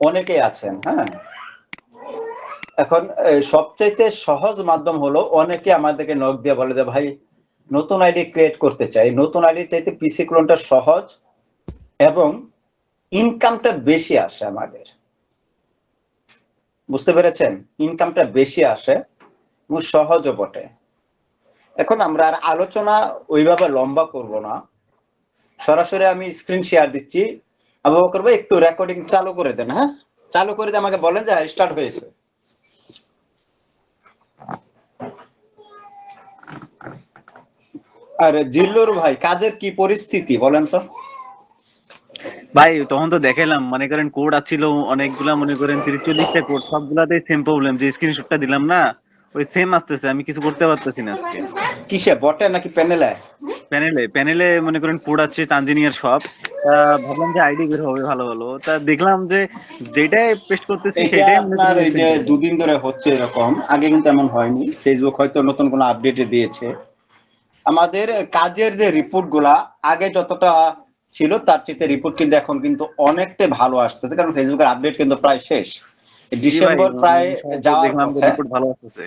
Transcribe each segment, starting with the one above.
অনেকেই আছেন। হ্যাঁ, এখন সবচাইতে সহজ মাধ্যম হলো অনেকে আমাদেরকে নক দিয়ে বলে যে ভাই নতুন আইডি ক্রিয়েট করতে চাই। নতুন আইডি চাইতে পিসি ক্লোনটা সহজ এবং ইনকামটা বেশি আসে আমাদের। বুঝতে পেরেছেন? ইনকামটা বেশি আসে এবং সহজও বটে। এখন আমরা আর আলোচনা ওইভাবে লম্বা করব না, সরাসরি আমি স্ক্রিন শেয়ার দিচ্ছি। আবু বকর ভাই একটু রেকর্ডিং চালু করে দেন। হ্যাঁ, চালু করে দিয়ে আমাকে বলেন যে স্টার্ট হয়েছে। আর জিল্লুর ভাই কাজের কি পরিস্থিতি বলেন তো? ভাই তখন তো দেখাইলাম, মনে করেন কোড আছিল অনেকগুলা, মনে করেন 30-40টা কোড, সবগুলাতেই সেম প্রবলেম, যে স্ক্রিনশটটা দিলাম না ওই সেম আসতেছে, আমি কিছু করতে পারতেছি না আজকে। কিসে, বটে নাকি প্যানেলে? প্যানেলে প্যানেলে মনে করেন কোড আছে তানজিনিয়ার সব। ভাবলাম যে আইডি বের হবে ভালো ভালো, তা দেখলাম যে যেটাই পেস্ট করতেছি এটা সেটাই মনে আপনার করেন এই সেম যে প্রবলেম। দুদিন ধরে হচ্ছে এরকম, আগে কিন্তু এমন হয়নি। ফেসবুক হয়তো নতুন কোনো আপডেটে দিয়েছে। আমাদের কাজের যে রিপোর্ট গুলা আগে যতটা ছিল তার চেয়ে রিপোর্ট কিন্তু এখন কিন্তু অনেকটাই ভালো আসতেছে, কারণ ফেসবুকের আপডেট কিন্তু প্রায় শেষ। জি ভাই, ডিসেম্বর প্রায় সহজে যাওয়ার দেখলাম যে পথে। রিপোর্ট ভালো আসতেছে।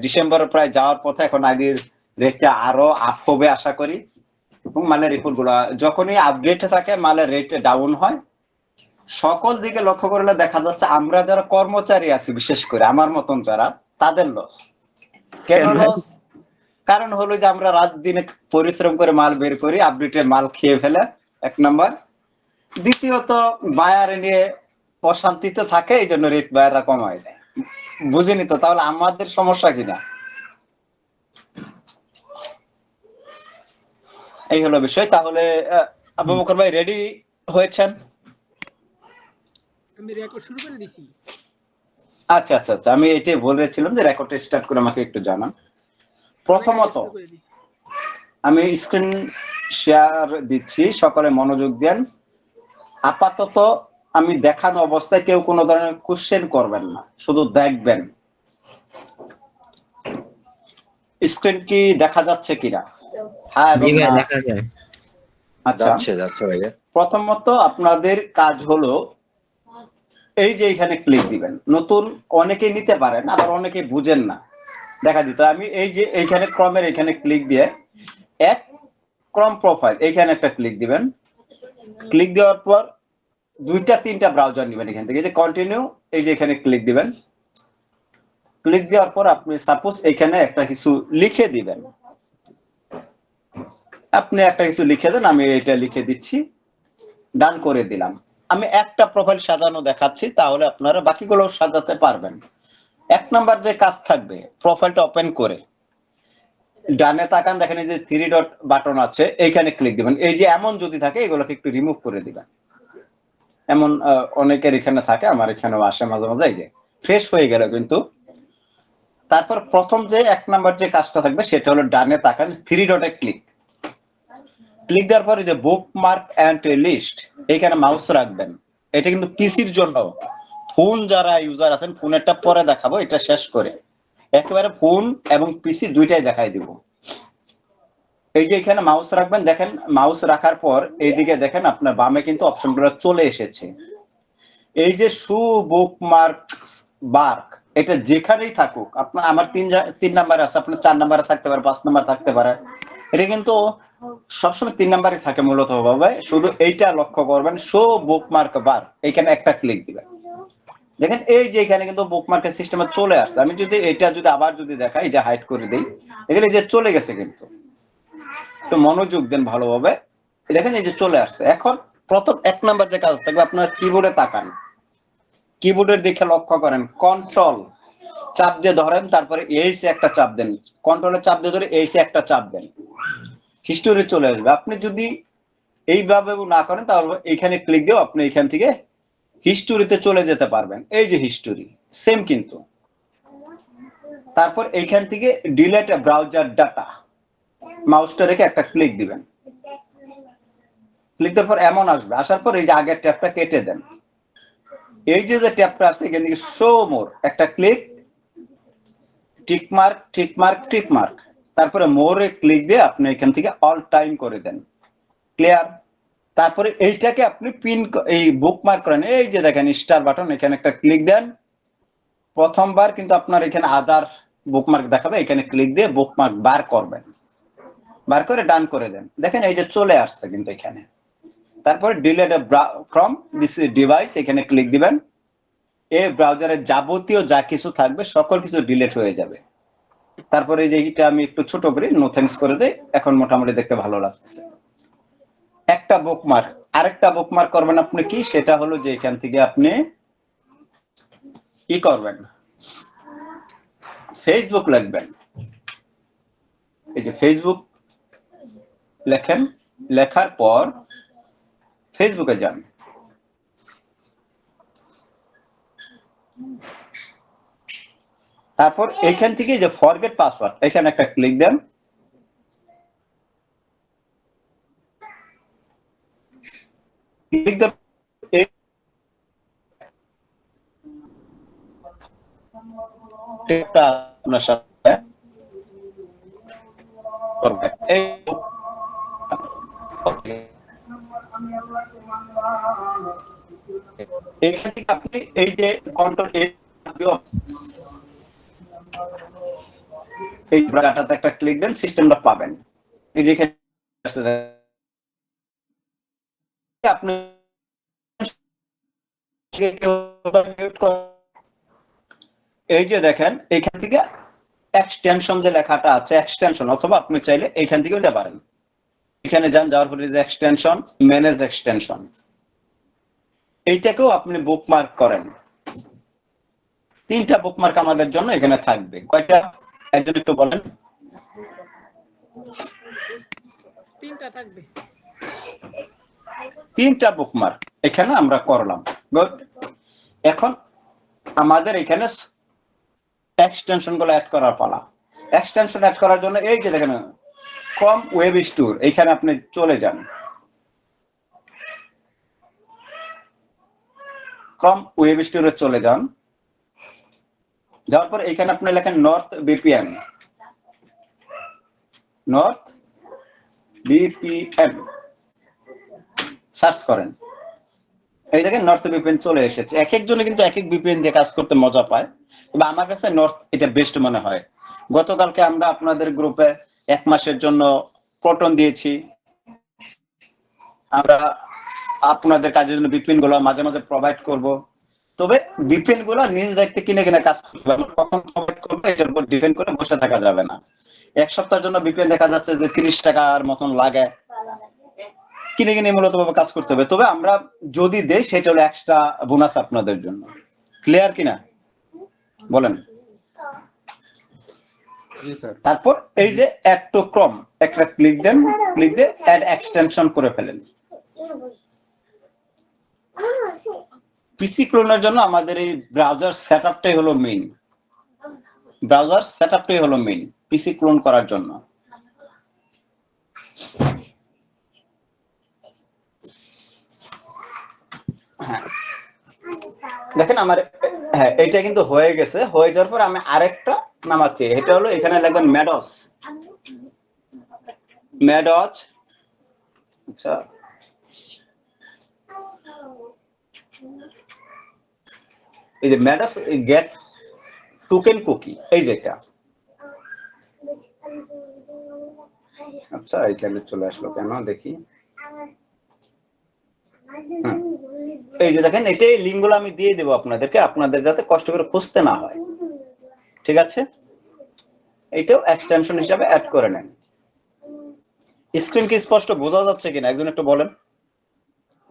ডিসেম্বর প্রায় যাওয়ার পথে, এখন আইডির রেটটা আরো আপ হবে আশা করি। এবং মালের রিপোর্ট গুলা যখনই আপডেট থাকে মালের রেট ডাউন হয়। সকল দিকে লক্ষ্য করলে দেখা যাচ্ছে আমরা যারা কর্মচারী আছি, বিশেষ করে আমার মতন যারা, তাদের লস। কেন কেন ভাই? লস? কারণ হলো যে আমরা রাত দিনে পরিশ্রম করে মাল বের করি, আপডেটের মাল খেয়ে ফেলে, এক নাম্বার। দ্বিতীয়ত বায়ার নিয়ে অশান্তিতে থাকে, এই জন্য রেট বায়াররা কমায় দেয়। বুঝিনি তো, তাহলে আমাদের সমস্যা কিনা? এই হলো বিষয়। তাহলে আবু বকর ভাই রেডি হয়েছেন? আমি রেকর্ড শুরু করে দিছি। আচ্ছা আচ্ছা আচ্ছা, আমি এটাই বলেছিলাম যে রেকর্ডটা স্টার্ট করে আমাকে একটু জানান। আমি আগে প্রথমত শুরু করে দিছি। আমি স্ক্রিন শেয়ার দিচ্ছি, সকলে মনোযোগ দেন। আপাতত আমি দেখানো অবস্থায় কেউ কোনো ধরনের কোশ্চেন করবেন না, শুধু দেখবেন। স্ক্রিন কি দেখা যাচ্ছে কিনা? হ্যাঁ এবং জি ভাই, না? দেখা যায়। আচ্ছা, যাচ্ছে ভাইয়া। প্রথমত আপনাদের কাজ হলো এই যে এখানে ক্লিক দিবেন। নতুন অনেকেই নিতে পারেন, আবার অনেকেই বুঝেন না। দেখা দিত আমি এই যে এইখানে ক্রমের এখানে ক্লিক দিয়ে এক ক্রম প্রোফাইল এইখানে একটা ক্লিক দিবেন। ক্লিক দেওয়ার পর দুইটা তিনটা ব্রাউজার নেবেন এখান থেকে, এই যে কন্টিনিউ, এই যে এখানে ক্লিক দিবেন। ক্লিক দেওয়ার পর আপনি সাপোজ এখানে একটা কিছু লিখে দিবেন। আপনি একটা কিছু লিখে দেন, আমি এটা লিখে দিচ্ছি, ডান করে দিলাম। আমি একটা প্রোফাইল সাজানো দেখাচ্ছি, তাহলে আপনারা বাকিগুলো সাজাতে পারবেন। এক নাম্বার যে কাজ থাকবে, প্রোফাইলটা ওপেন করে ডানে তাকান, দেখেন এই যে থ্রি ডট বাটন আছে, এইখানে ক্লিক দিবেন। এই যে এমন যদি থাকে এগুলোকে একটু রিমুভ করে দিবেন। এমন অনেকের এখানে থাকে, আমার এখানেও আসে মাঝে মাঝে। এই যে ফ্রেশ হয়ে গেল কিন্তু। তারপর প্রথম যে এক নাম্বার যে কাজটা থাকবে সেটা হলো ডানে তাকান, থ্রি ডটে ক্লিক। ক্লিক দেওয়ার পর এই যে বুকমার্ক এন্ড লিস্ট, এইখানে মাউস রাখবেন। এটা কিন্তু পিসির জন্য। ফোন যারা ইউজার আছেন, ফোনেরটা পরে দেখাবো, এটা শেষ করে একেবারে ফোন এবং পিসি দুইটাই দেখাই দিব। এই যে এখানে মাউস রাখবেন, দেখেন মাউস রাখার পর এইদিকে দেখেন আপনার বামে কিন্তু অপশনগুলো চলে এসেছে। এই যে শু বুকমার্কস বার্ক, এটা যেখানেই থাকুক, আপনার আমার তিন নাম্বারে আছে, আপনার 4 নাম্বারে থাকতে পারে, 5 নাম্বার থাকতে পারে। এটা কিন্তু সবসময় 3 নাম্বারে থাকে মূলত ভাবে। শুধু এইটা লক্ষ্য করবেন, শো বুকমার্ক বার, এখানে একটা ক্লিক দিবেন। দেখেন এই যে এখানে কিন্তু বুকমার্কের সিস্টেমে চলে আসছে। আমি যদি এটা যদি আবার যদি দেখাই, যে হাইড করে দিই, এখানে যে চলে গেছে কিন্তু। একটু মনোযোগ দেন ভালোভাবে, দেখেন এই যে চলে আসছে। এখন প্রথম এক নাম্বার যে কাজ থাকবে, আপনার কিবোর্ডে তাকান, কিবোর্ডের দিকে লক্ষ্য করেন, কন্ট্রোল চাপ দিয়ে ধরেন, তারপরে এইচ একটা চাপ দেন। কন্ট্রোলের চাপ দিয়ে ধরে এইচ একটা চাপ দেন, হিস্টোরি চলে আসবে। আপনি যদি এইভাবে না করেন তাহলে এইখানে ক্লিক দিও, আপনি এখান থেকে হিস্টোরিতে চলে যেতে পারবেন। এই যে হিস্টোরি সেম কিন্তু। তারপর এইখান থেকে ডিলেট ব্রাউজার ডাটা, মাউসটা রেখে একটা ক্লিক দিবেন। ক্লিক দেওয়ার পর এমন আসবে, আসার পর এই যে আগের ট্যাবটা কেটে দেন। এই যে ট্যাবটা আছে এখান থেকে শো মোর একটা click, tick mark tick mark tick mark, তারপরে মোরে ক্লিক দিয়ে আপনি এখান থেকে অল টাইম করে দেন। ক্লিয়ার? তারপরে এইটাকে আপনি পিন এই বুকমার্ক করেন, এই যে দেখেন স্টার বাটন, এখানে একটা ক্লিক দেন। প্রথমবার কিন্তু আপনার এখানে আদার বুকমার্ক দেখাবে, এখানে ক্লিক দিয়ে বুকমার্ক বার করবেন, বার করে ডান করে দেন। দেখেন এই যে চলে আসছে কিন্তু এখানে। তারপরে ডিলিট ফ্রম দিস ডিভাইস, এখানে ক্লিক দিবেন। এই ব্রাউজারে যাবতীয় যা কিছু থাকবে সকল কিছু ডিলিট হয়ে যাবে। তারপরে এই যে এটা আমি একটু ছোট করি, নো থ্যাঙ্কস করে দেই, এখন মোটামুটি দেখতে ভালো লাগছে। একটা বুকমার্ক, আরেকটা বুকমার্ক করবেন আপনি কি, সেটা হলো যে এখান থেকে আপনি কি করবেন, ফেসবুক লিখবেন। এই যে ফেসবুক লেখেন, লেখার পর ফেসবুকে যান। তারপর এইখান থেকে যে ফরগেট পাসওয়ার্ড, এখানে একটা ক্লিক দেন। ক্লিক দেন, এটা আপনার সাথে করবেন। এখান থেকে আপনি এই যে কন্ট্রোল এই ডাটাতে একটা ক্লিক দেন, সিস্টেমটা পাবেন। এই যে এখানে আপনি এই যে দেখেন এখান থেকে এক্সটেনশন যে লেখাটা আছে, এক্সটেনশন, অথবা আপনি চাইলে এখান থেকে যেতে পারেন। এখানে যান, যাওয়ার পরে যে এক্সটেনশন, ম্যানেজ এক্সটেনশন, এইটাকেও আপনি বুকমার্ক করেন। 3টা বুকমার্ক আমাদের জন্য এখানে থাকবে। কয়টা একজন একটু বলেন? 3টা থাকবে। 3টা বুকমার্ক এখানে আমরা করলাম। গুড। এখন আমাদের এখানে এক্সটেনশন গুলো অ্যাড করার পালা। এক্সটেনশন অ্যাড করার জন্য এই যে দেখেন ক্রোম ওয়েব স্টোর, এখানে আপনি চলে যান। ক্রোম ওয়েব স্টোরে চলে যান, যাওয়ার পর এখানে আপনি লেখেন north VPN, north VPN search করেন। এই দেখেন নর্থ ভিপিএন চলে এসেছে। এক একজনে কিন্তু এক এক ভিপিএন দিয়ে কাজ করতে মজা পায়, তবে আমার কাছে নর্থ এটা বেস্ট মনে হয়। গতকালকে আমরা আপনাদের গ্রুপে 1 মাসের জন্য প্রটন দিয়েছি। আমরা আপনাদের কাজের জন্য ভিপিএন গুলো মাঝে মাঝে প্রোভাইড করব। তবে ভিপিএন গুলো নিজ দায়িত্বে কিনে কিনে কাজ করতে হবে, কখন প্রোভাইড করবে এটার উপর ডিপেন্ড করে বসে থাকা যাবে না। 1 সপ্তাহের জন্য ভিপিএন দেখা যাচ্ছে যে 30 টাকার মতন লাগে, কিনে কিনে মূলত ভাবে কাজ করতে হবে। তবে আমরা যদি দেই সেটা হলো এক্সট্রা বোনাস আপনাদের জন্য। ক্লিয়ার কিনা বলেন? তারপর এই যে অ্যাড টু ক্রোম, একটা ক্লিক দেন, ক্লিক দিয়ে অ্যাড এক্সটেনশন করে ফেলেন। পিসি ক্লোনের জন্য আমাদের এই ব্রাউজার সেটআপটাই হলো মেইন। ব্রাউজার সেটআপটাই হলো মেইন পিসি ক্লোন করার জন্য। হ্যাঁ দেখেন আমার, হ্যাঁ এটা কিন্তু হয়ে গেছে। হয়ে যাওয়ার পর আমি আরেকটা নামাচ্ছি, এটা হলো এখানে লিখবেন ম্যাডস, ম্যাডস। আচ্ছা এই যে ম্যাডস গেট টোকেন কুকি, এই যেটা। আচ্ছা এখানে চলে আসলো কেন দেখি। এই যে দেখেন এটাই লিঙ্ক গুলো আমি দিয়ে দেবো আপনাদেরকে, আপনাদের যাতে কষ্ট করে খুঁজতে না হয়। ঠিক আছে, এইটাও এক্সটেনশন হিসাবে অ্যাড করে নেন। স্ক্রিন কি স্পষ্ট বোঝা যাচ্ছে কিনা একজন একটু বলেন?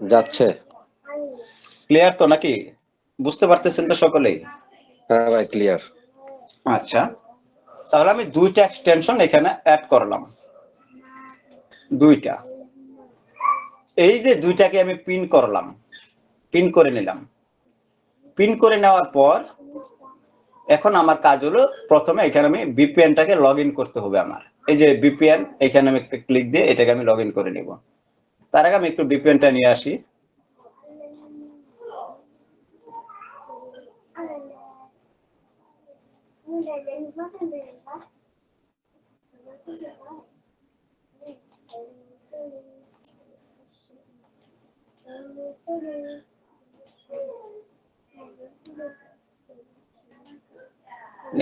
যাচ্ছে। ক্লিয়ার তো নাকি? বুঝতে পারতেছেন তো সকলেই? হ্যাঁ ভাই ক্লিয়ার। আচ্ছা তাহলে আমি 2টা এক্সটেনশন এখানে অ্যাড করলাম, 2টা। এই যে 2টাকে আমি পিন করলাম, পিন করে নিলাম। পিন করে নেওয়ার পর এখন আমার কাজ হলো প্রথমে এখানে আমি ভিপিএনটাকে লগ ইন করতে হবে আমার। এই যে ভিপিএন, এখানে আমি একটা ক্লিক দিয়ে এটাকে আমি লগ ইন করে নিব। তার আগে আমি একটু ভিপিএনটা নিয়ে আসি।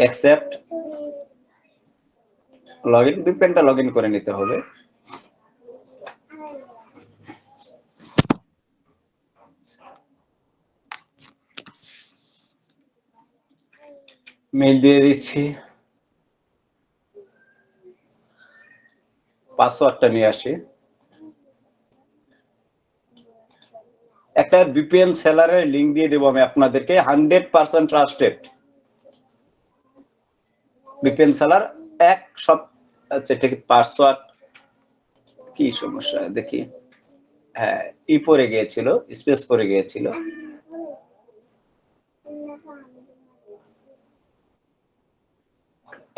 অ্যাকসেপ্ট লগইন, VPN-টা লগইন করে নিতে হবে। মেইল দিয়ে দিচ্ছি, পাসওয়ার্ডটা নিয়ে আসি। একটা VPN সেলারের লিংক দিয়ে দেবো আমি আপনাদেরকে, 100% ট্রাস্টেড VPN সেলার। আচ্ছা ঠিক, পাসওয়ার্ড কি সমস্যা দেখি, হ্যাঁ পড়ে গিয়েছিল, স্পেস পড়ে গিয়েছিল।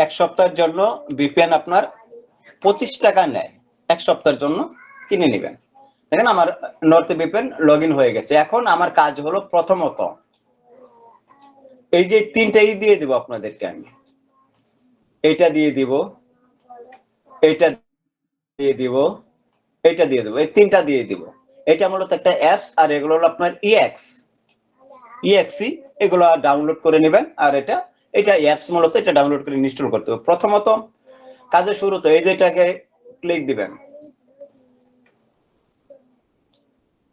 এক সপ্তাহের জন্য VPN আপনার 25 টাকা নেয়, এক সপ্তাহের জন্য কিনে নেবেন। দেখেন আমার নর্থ VPN লগইন হয়ে গেছে। এখন আমার কাজ হলো প্রথমত এই যে 3টাই দিয়ে দিব আপনাদেরকে আমি, এইটা দিয়ে দিব, এইটা দিয়ে দিব, এইটা দিয়ে দেবো, এই 3টা দিয়ে দিব। এটা মূলত একটা অ্যাপস, আর এগুলো হলো আপনার EXE, এগুলো ডাউনলোড করে নেবেন। আর এটা অ্যাপস মূলত এটা ডাউনলোড করে ইনস্টল করতে হবে। প্রথমত কাজের শুরুতে এই যেটাকে ক্লিক দিবেন,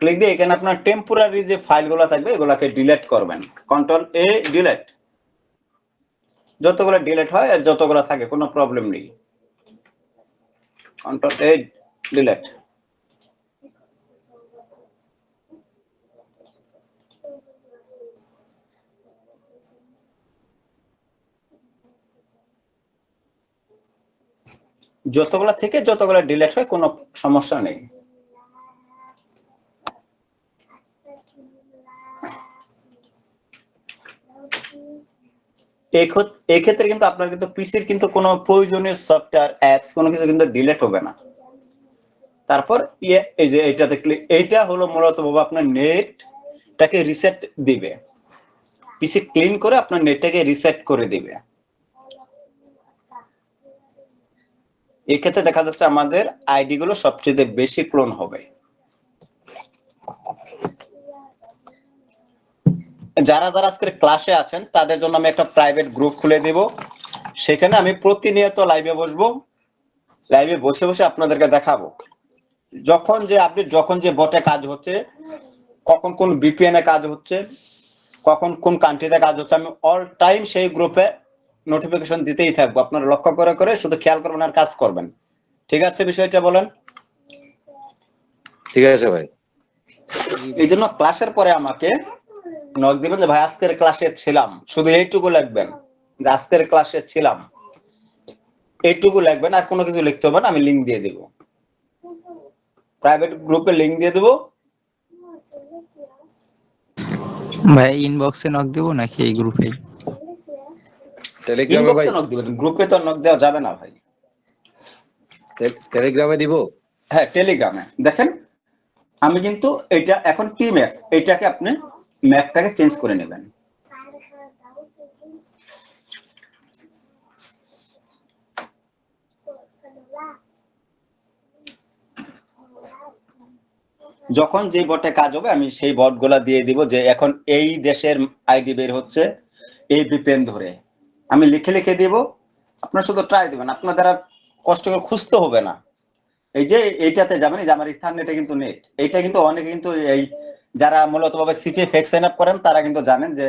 ক্লিক দিয়ে এখানে আপনার টেম্পোরারি যে ফাইলগুলো থাকবে এগুলাকে ডিলিট করবেন। Ctrl+A ডিলিট, যতগুলো ডিলিট হয় আর যতগুলো থাকে কোনো প্রবলেম নেই। Ctrl+A delete. যতগুলো থেকে যতগুলো ডিলিট হয় কোনো সমস্যা নেই। এই ক্ষেত্রে কিন্তু আপনার কিন্তু পিসির কিন্তু কোনো প্রয়োজনীয় সফটওয়্যার অ্যাপস কোনো কিছু কিন্তু ডিলিট হবে না। তারপর এই যে এইটাতে ক্লিক, এইটা হলো মূলত আপনার নেটটাকে রিসেট দিবে, পিসি ক্লিন করে আপনার নেটটাকে রিসেট করে দিবে। এই ক্ষেত্রে দেখা যাচ্ছে আমাদের আইডি গুলো সবচেয়ে বেশি ক্লোন হবে। যারা যারা আজকের ক্লাসে আছেন তাদের জন্য আমি একটা প্রাইভেট গ্রুপ খুলে দেব, সেখানে আমি প্রতিনিয়ত লাইভে বসবো, লাইভে বসে বসে আপনাদেরকে দেখাবো যখন যে বটে কাজ হচ্ছে, কখন কোন VPN এ কাজ হচ্ছে, কখন কোন কান্ট্রিতে কাজ হচ্ছে, আমি অল টাইম সেই গ্রুপে নোটিফিকেশন দিতেই থাকবো। আপনারা লক্ষ্য করে করে শুধু খেয়াল করবেন আর কাজ করবেন। ঠিক আছে, বিষয়টা বলেন। ঠিক আছে ভাই। এই জন্য ক্লাসের পরে আমাকে নক দিবেন যে ভাই আজকের ক্লাসে ছিলাম, শুধু এইটুকু লিখবেন যে আজকের ক্লাসে ছিলাম, এইটুকু লিখবেন, আর কোনো কিছু লিখতে হবে না। আমি লিংক দিয়ে দেব, প্রাইভেট গ্রুপে লিংক দিয়ে দেব। ভাই ইনবক্সে নক দেব নাকি এই গ্রুপে? টেলিগ্রামে ভাই, ইনবক্সে নক দিবেন, গ্রুপে তো নক দেওয়া যাবে না ভাই। টেলিগ্রামে দিব। হ্যাঁ টেলিগ্রামে। দেখেন আমি কিন্তু এটা এখন টিম্যাক, এইটাকে আপনি ম্যাকটাকে চেঞ্জ করে নেবেন। যখন যে বটে কাজ হবে আমি সেই বটগুলা দিয়ে দিব যে এখন এই দেশের আইডি বের হচ্ছে এই VPN ধরে, আমি লিখে লিখে দিব। আপনারা শুধু ট্রাই দিবেন, আপনাদের আর কষ্ট করে খুঁজতে হবে না। এই যে এইটাতে যাবেন, এই যে আমার ইথারনেটে কিন্তু নেট, এইটা কিন্তু অনেকে কিন্তু এই যারা মূলত ভাবে CPF সাইন আপ করেন তারা কিন্তু জানেন যে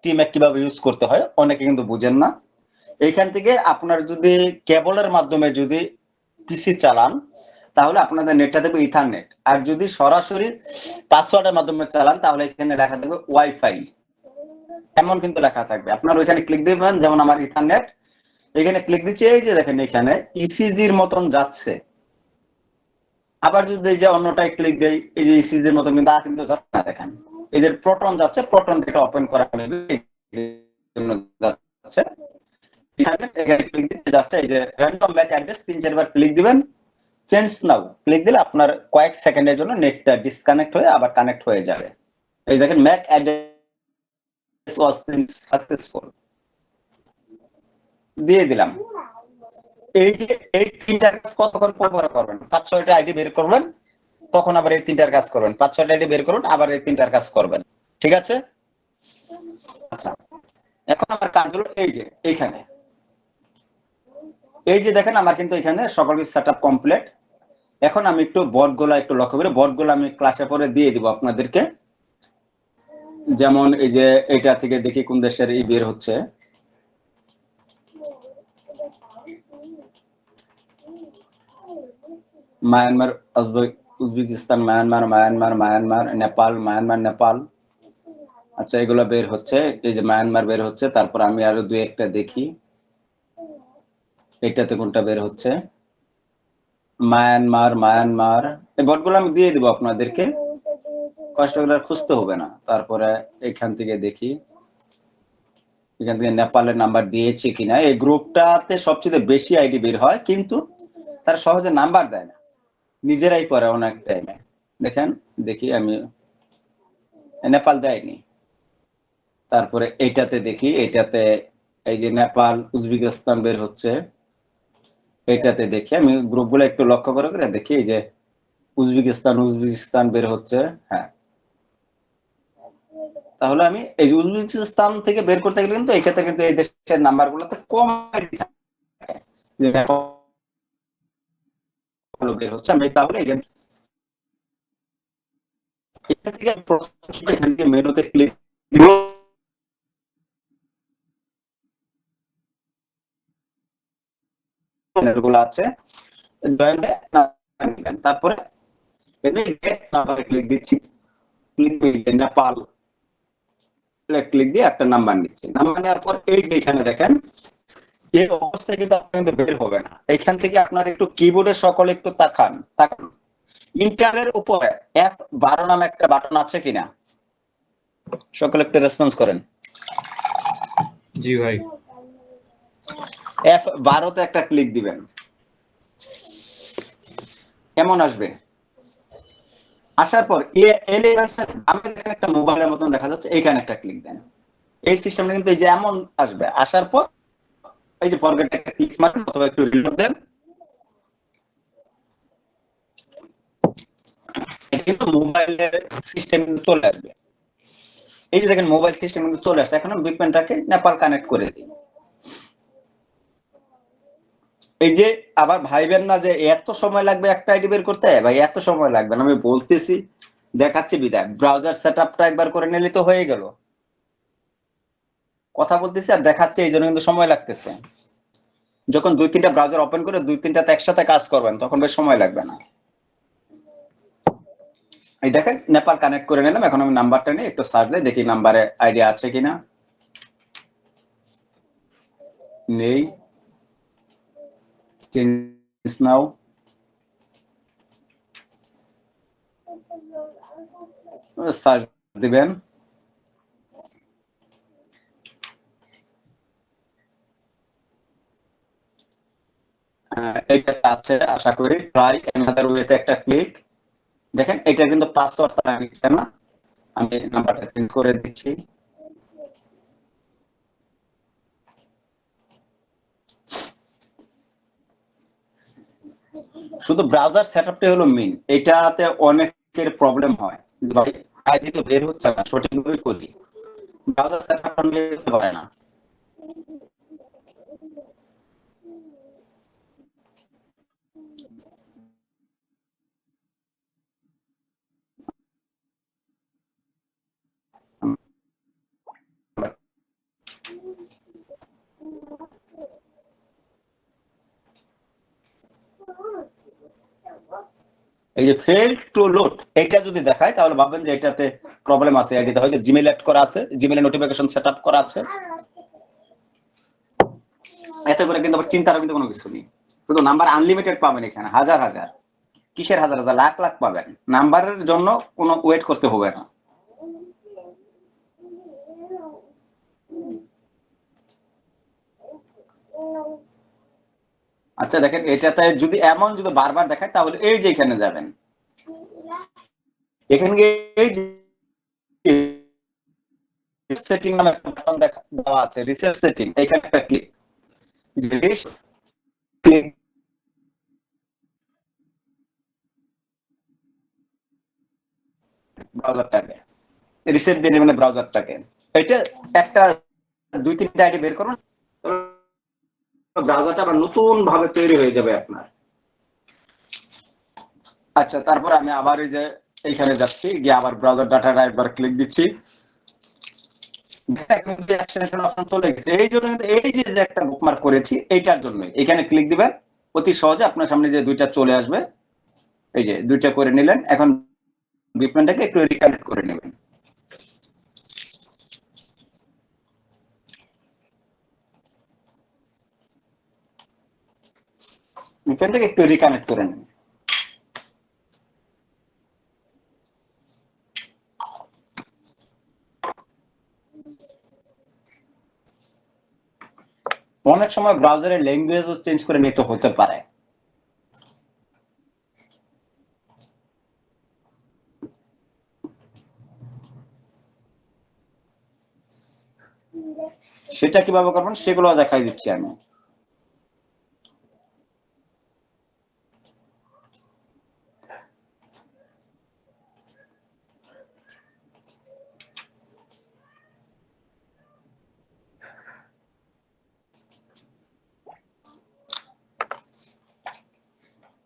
টিম্যাক কিভাবে ইউজ করতে হয়, অনেকে কিন্তু বুঝেন না। এইখান থেকে আপনার যদি কেবলের মাধ্যমে যদি পিসি চালান তাহলে আপনাদের নেটটা দেবে ইথারনেট, আর যদি সরাসরি পাসওয়ার্ডের মাধ্যমে চালান তাহলে এখানে লেখা থাকবে ওয়াইফাই, এমন কিন্তু লেখা থাকবে। আপনার ওইখানে ক্লিক দিবেন, যেমন আমার ইথারনেট, এখানে ক্লিক দিচ্ছি, এই যে দেখেন এখানে ইসিজির মতন যাচ্ছে। আবার যদি এই যে অন্যটায় ক্লিক দেই, এই যে ইসিজির মতন কিন্তু আর কিন্তু যাচ্ছে না। দেখেন এই যে প্রোটন যাচ্ছে, প্রোটনটা ওপেন করা যাচ্ছে, ইথারনেট এখানে ক্লিক দিতে যাচ্ছে। এই যে র্যান্ডম ম্যাক অ্যাড্রেস 3-4 বার ক্লিক দিবেন, চেঞ্জ নাও ক্লিক দিলে আপনার কয়েক সেকেন্ডের জন্য নেটটা ডিসকানেক্ট হয়ে আবার কানেক্ট হয়ে যাবে। এই দেখেন ম্যাক অ্যাড্রেস ওয়াজ সাকসেসফুল দিয়ে দিলাম। এই যে এই 3টা কাজ কতক্ষণ পর করবেন, 5-6টা আইডি বের করবেন, তখন আবার এই তিনটার কাজ করবেন, 5-6টা আইডি বের করুন, আবার এই তিনটার কাজ করবেন, ঠিক আছে? আচ্ছা, এখন আমার কাজ হলো এই যে এইখানে, এই যে দেখেন আমার কিন্তু এখানে সকল কিছু সেটআপ কমপ্লিট। এখন আমি একটু বোর্ডগুলো একটু লক্ষ্য করি, বোর্ডগুলো আমি ক্লাসে পরে দিয়ে দিব আপনাদেরকে। যেমন এই যে এটা থেকে দেখি কোন দেশের ই বের হচ্ছে, Myanmar, Uzbekistan, Myanmar, Nepal, Nepal. আচ্ছা, এগুলো বের হচ্ছে, এই যে মায়ানমার বের হচ্ছে। তারপর আমি আরো দুই একটা দেখি, এটাতে কোনটা বের হচ্ছে, মায়ানমার। এই বোর্ডগুলো আমি দিয়ে দিব আপনাদেরকে, কষ্ট করে আর খুঁজতে হবে না। তারপরে এখান থেকে দেখি, এখান থেকে নেপালের নাম্বার দিয়েছে কিনা। এই গ্রুপটাতে সবচেয়ে বেশি আইডি বের হয়, কিন্তু তারা সহজে নাম্বার দেয় না, নিজেরাই করে অনেক টাইমে। দেখেন, দেখি আমি, নেপাল দেয়নি। তারপরে এইটাতে দেখি, এইটাতে এই যে নেপাল, উজবেকিস্তান বের হচ্ছে। এইটাতে দেখি আমি গ্রুপগুলো একটু লক্ষ্য করে করে দেখি, এই যে উজবেকিস্তান বের হচ্ছে। হ্যাঁ, তাহলে আমি এই যে উজবেকিস্তান থেকে বের করতে গেলে কিন্তু এই ক্ষেত্রে কিন্তু এই দেশের নাম্বারগুলোতে কম আইডি থাকে, যে নেপাল বের হচ্ছে। আমি তাহলে এখান থেকে এখান থেকে মেনুতে ক্লিক দিব, গুলো আছে, তারপরে ক্লিক দিচ্ছি, নেপাল ক্লিক দিয়ে একটা নাম্বার নিচ্ছি। নাম্বার নেওয়ার পর এই যে এখানে দেখেন, এই অবস্থায় কিন্তু আপনার কিন্তু বের হবে না। এখান থেকে আপনার একটু কিবোর্ডে সকলে একটু তাকান। ইন্টারের উপরে F12 নামে একটা বাটন আছে কিনা, সকলে একটু রেসপন্স করেন। জি ভাই। F12 তে একটা ক্লিক দিবেন, এমন আসবে। আসার পর আমি দেখেন একটা মোবাইলের মতন দেখা যাচ্ছে, এইখানে একটা ক্লিক দেন। এই সিস্টেমটা কিন্তু এই যে এমন আসবে। আসার পর এই যে ফরগেট একটা ক্লিক মারেন অথবা একটু রিলোড দেন, এটা কিন্তু মোবাইলের সিস্টেম কিন্তু চলে আসবে। এই যে দেখেন মোবাইল সিস্টেম কিন্তু চলে আসছে। এখন আমি বিটম্যানটাকে নেপাল কানেক্ট করে দিই। এই যে আবার ভাইবেন না যে এত সময় লাগবে একটা আইডি বের করতে, ভাই এত সময় লাগবে না, আমি বলতেছি দেখাচ্ছি বিদায়। ব্রাউজার সেটআপটা একবার করে নিলে তো হয়ে গেল। কথা বলতেছি আর দেখাচ্ছি, এই জন্য কিন্তু সময় লাগতেছে। যখন 2-3টা ব্রাউজার ওপেন করে 2-3টাতে একসাথে কাজ করবেন তখন বেশ সময় লাগবে না। এই দেখেন নেপাল কানেক্ট করে নিলাম। এখন আমি নাম্বারটা নিয়ে একটু সার্চ দিই, দেখি নাম্বারে আইডিয়া আছে কিনা। নেই, চেঞ্জ নাও। সার্চ দিবেন, এইটা আছে আশা করি। ট্রাই অ্যানাদার ওয়েতে একটা ক্লিক। দেখেন এটা কিন্তু পাসওয়ার্ড তারা নিচ্ছে না, আমি নাম্বারটা চেঞ্জ করে দিচ্ছি। শুধু ব্রাউজার সেটআপটাই হলো মেইন। এটাতে অনেকের প্রবলেম হয়, ভাই আইডি তো বের হচ্ছে না, সঠিকভাবে করি, ব্রাউজার সেটআপটা নিয়ে যেতে পারে না। এই যে ফেল টু লোড, এটা যদি দেখায় তাহলে ভাববেন যে এটাতে প্রবলেম আছে। আইডিতে হয়তো জিমেইল অ্যাড করা আছে, জিমেইলে নোটিফিকেশন সেটআপ করা আছে। এতে করে কিন্তু আবার চিন্তার কিন্তু কোনো কিছু নেই। শুধু নাম্বার আনলিমিটেড পাবেন এখানে, হাজার হাজার, কিসের হাজার হাজার, লাখ লাখ পাবেন। নাম্বারের জন্য কোনো ওয়েট করতে হবে না। আচ্ছা দেখেন, এটাতে যদি এমন যদি বারবার দেখায় তাহলে এই যে এখানে যাবেন, এখানে গিয়ে এই যে সেটিং নামে একটা বাটন দেওয়া আছে, রিসেট সেটিং, এখানে একটা ক্লিক। ক্লিক ব্রাউজারটাকে, রিসেট দিয়ে নেবেন ব্রাউজারটাকে। এটা একটা 2-3টা আইডি বের করুন, ব্রাউজারটা আবার নতুন ভাবে তৈরি হয়ে যাবে আপনার। আচ্ছা, তারপর আমি আবার এই যে এইখানে যাচ্ছি, গিয়ে আবার ব্রাউজার ডাটাটা একবার ক্লিক দিচ্ছি। চলে গেছে, এই জন্য এই যে একটা বুকমার্ক করেছি এইটার জন্য এখানে ক্লিক দিবেন, অতি সহজে আপনার সামনে যে দুইটা চলে আসবে। এই যে দুইটা করে নিলেন, এখন ভিপিএনটাকে একটু রিকানেক্ট করে নেবেন। ভিপিএনটাকে একটু রিকানেক্ট করে নেবেন। অনেক সময় ব্রাউজারের ল্যাঙ্গুয়েজও চেঞ্জ করে নিতে হতে পারে। সেটা কিভাবে করবেন সেগুলো দেখাই দিচ্ছি আমি।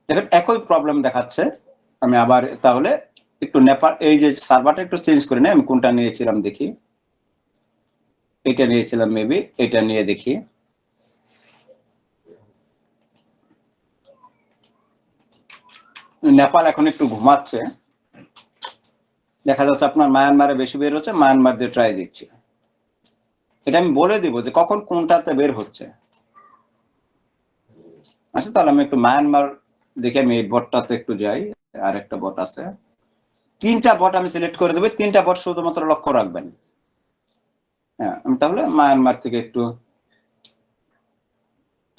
দেখেন একই প্রবলেম দেখাচ্ছে। আমি আবার তাহলে একটু নেপাল, এই যে সার্ভারটা একটু চেঞ্জ করে নিই। আমি কোনটা নিয়েছিলাম দেখি, এটা নিয়েছিলাম মেবি, এটা নিয়ে দেখি। নেপাল এখন একটু ঘুমাচ্ছে, দেখা যাচ্ছে আপনার মায়ানমারে বেশি বের হচ্ছে, মায়ানমার দিয়ে ট্রাই দিচ্ছি। এটা আমি বলে দিব যে কখন কোনটাতে বের হচ্ছে। আচ্ছা, তাহলে আমি একটু মায়ানমার দেখে আমি এই বটটাতে একটু যাই। আর একটা বট আছে, 3টা বট আমি সিলেক্ট করে দেবো, 3টা বট শুধুমাত্র লক্ষ্য রাখবেন। হ্যাঁ, আমি তাহলে মায়ানমার থেকে একটু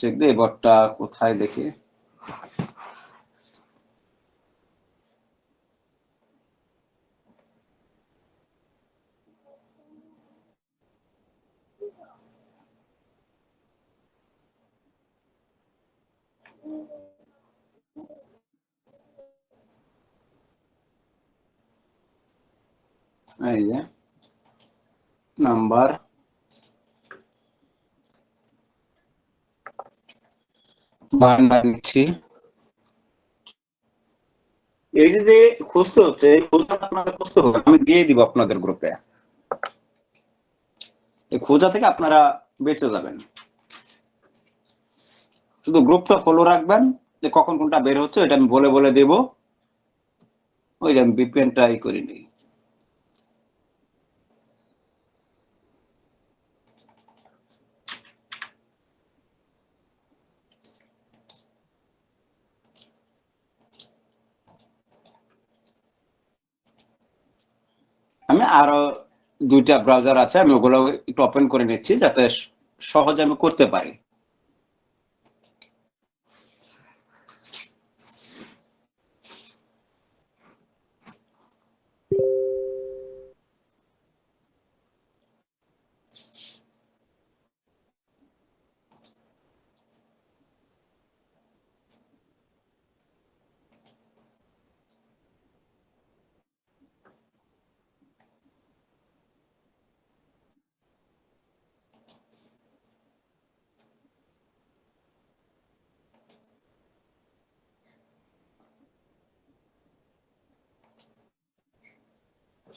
চেক দিই বটটা কোথায় দেখি। এই যে নাম্বার মায়ানমার নিচ্ছি। এই যে খুঁজতে হচ্ছে, এই খোঁজটা আপনাদের খুঁজতে হবে, আমি দিয়ে দিব আপনাদের গ্রুপে। এই খোঁজা থেকে আপনারা বেঁচে যাবেন। শুধু গ্রুপটা ফলো রাখবেন, যে কখন কোনটা বের হচ্ছে এটা আমি বলে বলে দেব। ওই যে আমি ভিপিএনটা করিনি। আমি আরো 2টা ব্রাউজার আছে, আমি ওগুলো একটু ওপেন করে নিচ্ছি যাতে সহজে আমি করতে পারি।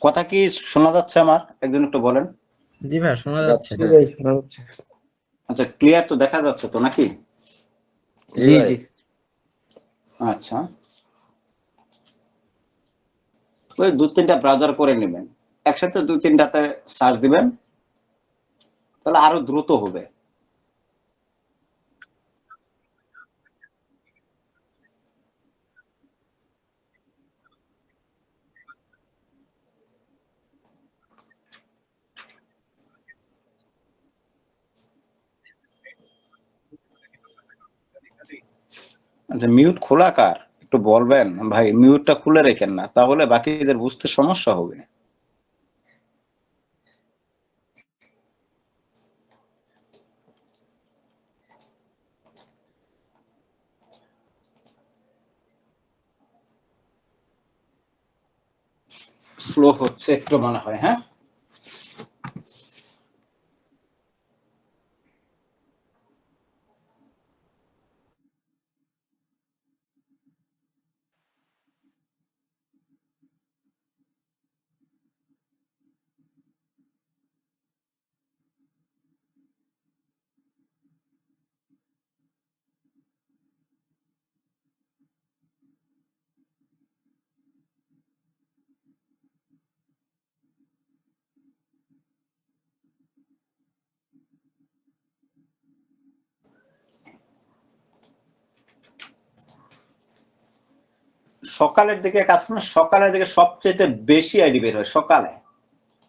কথা কি শোনা যাচ্ছে আমার? একজন একটু বলেন। জি ভাই শোনা যাচ্ছে। যাচ্ছে। আচ্ছা, ক্লিয়ার তো দেখা যাচ্ছে তো নাকি? জি ভাই। আচ্ছা, ওই 2-3টা ব্রাউজার করে নেবেন, একসাথে 2-3টাতে সার্চ দিবেন, তাহলে আরো দ্রুত হবে। আচ্ছা, মিউট খোলা কার একটু বলবেন ভাই? মিউটটা খুলে রেখেন না, তাহলে বাকিদের বুঝতে সমস্যা হবে। স্লো হচ্ছে একটু মনে হয়। হ্যাঁ, সকালের দিকে কাজ করলে সকালের দিকে সবচেয়ে বেশি আইডি বের হয়। সকালে,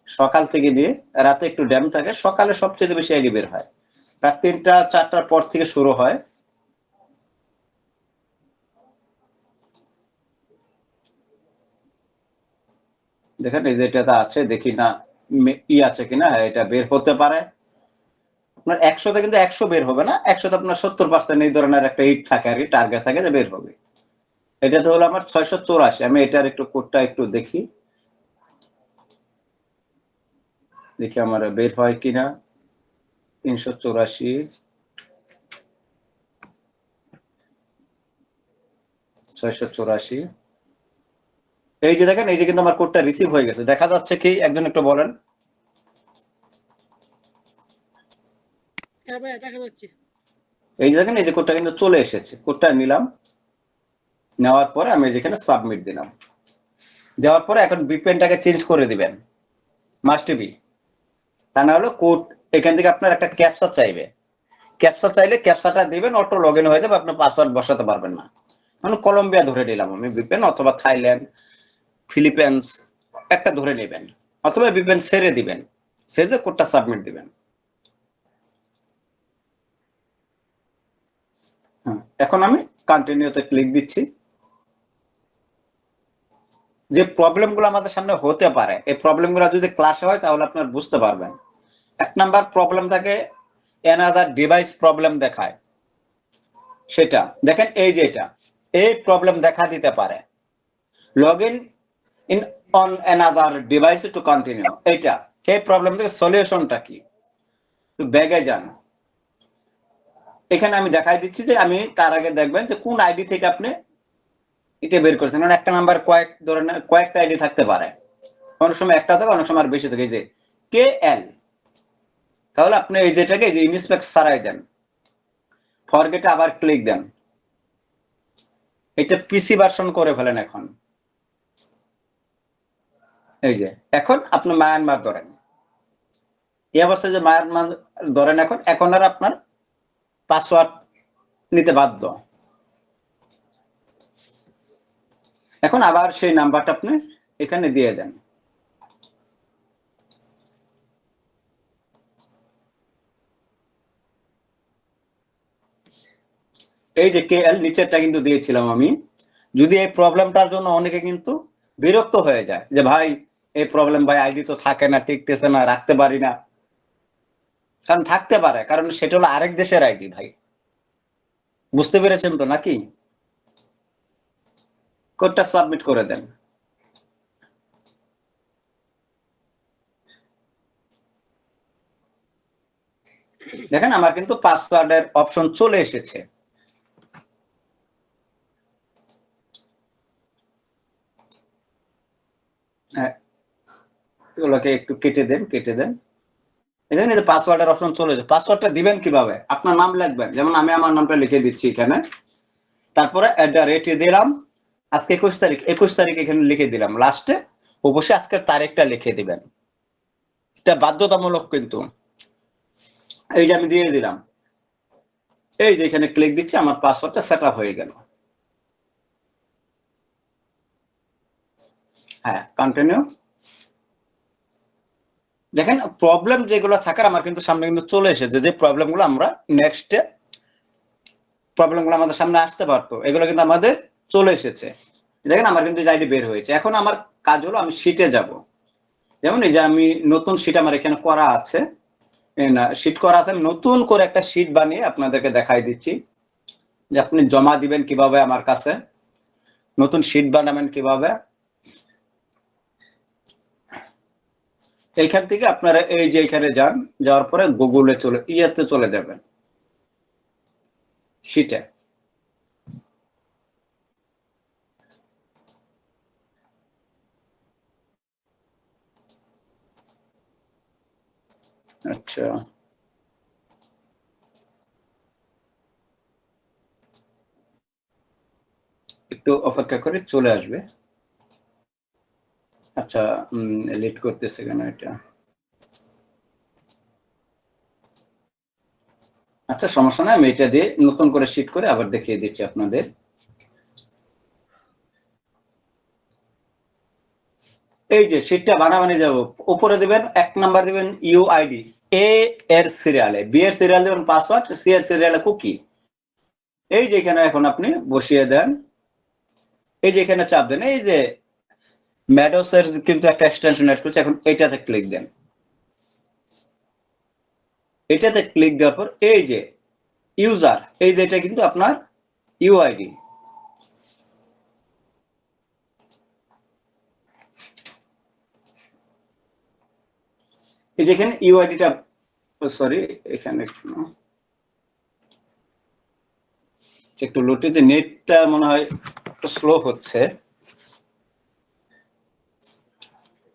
সকাল থেকে দিয়ে রাতে একটু ড্যাম থাকে, সকালে সবচেয়ে বেশি আইডি বের হয়। রাত 3টা 4টার পর থেকে শুরু হয়। দেখেন এই যে এটা আছে, দেখি না ই আছে কিনা। এটা বের হতে পারে আপনার 100তে, কিন্তু 100 বের হবে না। 100তে আপনার 70% এই ধরনের একটা হিট থাকে আর কি, টার্গেট থাকে যে বের হবে। এটা তো হলো আমার 684। আমি এটার একটু কোডটা একটু দেখি, দেখি আমার বের হয় কিনা। 384 684। এই যে দেখেন, এই যে কিন্তু আমার কোডটা রিসিভ হয়ে গেছে। দেখা যাচ্ছে কি? একজন একটু বলেন। হ্যাঁ ভাইয়া দেখা যাচ্ছে। এই যে দেখেন, এই যে কোডটা কিন্তু চলে এসেছে। কোডটা নিলাম, নেওয়ার পরে আমি যেখানে সাবমিট দিলাম। দেওয়ার পরে এখন বিপিএনটাকে চেঞ্জ করে দিবেন, মাস্ট বি। তা না হলে কোড এখান থেকে আপনার একটা ক্যাপচা চাইবে। ক্যাপচা চাইলে ক্যাপচাটা দিবেন, অটো লগ ইন হয়ে যাবে, আপনি পাসওয়ার্ড বসাতে পারবেন না। মানে কলম্বিয়া ধরে নিলাম আমি বিপিএন, অথবা থাইল্যান্ড, ফিলিপাইন্স একটা ধরে নেবেন, অথবা বিপিএন ছেড়ে দিবেন, ছেড়ে কোডটা সাবমিট দিবেন। এখন আমি কন্টিনিউতে ক্লিক দিচ্ছি। যে প্রবলেমগুলো আমাদের সামনে হতে পারে, এই প্রবলেমগুলো যদি ক্লাসে হয় তাহলে আপনার বুঝতে পারবেন। 1 নাম্বার প্রবলেম থাকে অ্যানাদার ডিভাইস প্রবলেম দেখায়। সেটা দেখেন, এই যে এই প্রবলেম দেখা দিতে পারে। Log in on another device to continue. এইটা, এই প্রবলেম থেকে সলিউশনটা কি? তো ব্যাগে যান, এখানে আমি দেখাই দিচ্ছি যে আমি তার আগে দেখবেন যে কোন আইডি থেকে আপনি এটা বের করছেন। কারণ একটা নাম্বার কয়েক ধরনের কয়েকটা আইডি থাকতে পারে, অনেক সময় একটা থাকে, অনেক সময় আর বেশি থাকে। এই যে কে এল, তাহলে আপনি এই যেটাকে এই যে ইনস্পেক্ট সারাই দেন, ফরগেটে আবার ক্লিক দেন, এটা পিসি ভার্সন করে ফেলেন। এখন এই যে এখন আপনি মায়ানমার ধরেন, এই অবস্থায় যে মায়ানমার ধরেন, এখন আর আপনার পাসওয়ার্ড নিতে বাধ্য। এখন আবার সেই নাম্বারটা আপনি এখানে দিয়ে দেন। এই যে কে এল নিচেরটা কিন্তু দিয়েছিলাম আমি। যদি এই প্রবলেমটার জন্য অনেকে কিন্তু বিরক্ত হয়ে যায় যে ভাই এই প্রবলেম, ভাই আইডি তো থাকে না, টিকতেছে না, রাখতে পারি না। কারণ থাকতে পারে, কারণ সেটা হলো আরেক দেশের আইডি ভাই। বুঝতে পেরেছেন তো নাকি? কোডটা সাবমিট করে দেন। দেখেন আমার কিন্তু পাসওয়ার্ডের অপশন চলে এসেছে। হ্যাঁ, এগুলোকে একটু কেটে দেন, কেটে দেন। এখানে যে পাসওয়ার্ডের অপশন চলে এসেছে। পাসওয়ার্ডটা দিবেন কিভাবে? আপনার নাম লিখবেন, যেমন আমি আমার নামটা লিখে দিচ্ছি এখানে। তারপরে @রেটে দিলাম, আজকে 21 তারিখ, 21 তারিখ এখানে লিখে দিলাম। লাস্টে অবশ্যই আজকের তারিখটা লিখে দিবেন, এটা বাধ্যতামূলক কিন্তু। এই যে আমি দিয়ে দিলাম, এই যে এখানে ক্লিক দিচ্ছি, আমার পাসওয়ার্ডটা সেট আপ হয়ে গেল। হ্যাঁ, কন্টিনিউ। দেখেন প্রবলেম যেগুলো থাকার আমার কিন্তু সামনে কিন্তু চলে এসেছে। যে প্রবলেমগুলো আমরা নেক্সটে প্রবলেমগুলো আমাদের সামনে আসতে পারতো, এগুলো কিন্তু আমাদের চলে এসেছে। দেখেন আমার কিন্তু আইডি বের হয়েছে। এখন আমার কাজ হলো আমি শিটে যাব। যেমন এই যে আমি নতুন শিট আমার এখানে করা আছে, শিট করা আছে। আমি নতুন করে একটা শিট বানিয়ে আপনাদেরকে দেখাই দিচ্ছি যে আপনি জমা দিবেন কিভাবে আমার কাছে, নতুন শিট বানাবেন কিভাবে। এইখান থেকে আপনারা এই যে এখানে যান, যাওয়ার পরে গুগলে ইয়াতে চলে যাবেন, শিটে। আচ্ছা, একটু অপেক্ষা করে চলে আসবে। আচ্ছা, লেট করতেছে কেন এটা? আচ্ছা, সমস্যা নাই, আমি এটা দিয়ে নতুন করে শিট করে আবার দেখিয়ে দিচ্ছি আপনাদের। এই যে শিটটা বানাবানি যাব, উপরে দিবেন 1 নাম্বার দিবেন ইউআইডি, এ এর সিরিয়ালে, বি এর সিরিয়াল দিবেন পাসওয়ার্ড, সি এর সিরিয়ালে কুকি। এই যে এখানে এখন আপনি বসিয়ে দেন, এই যে এখানে চাপ দেন, এই যে ম্যাডোসের কিন্তু একটা এক্সটেনশন অ্যাড করছে, এখন এইটাতে ক্লিক দেন। এটাতে ক্লিক দেওয়ার পর এই যে ইউজার, এই যে এটা কিন্তু আপনার ইউআইডি। এই যে এখানে ইউআইডিটা, সরি এখানে একটু লোডে নেটটা মনে হয় একটু স্লো হচ্ছে।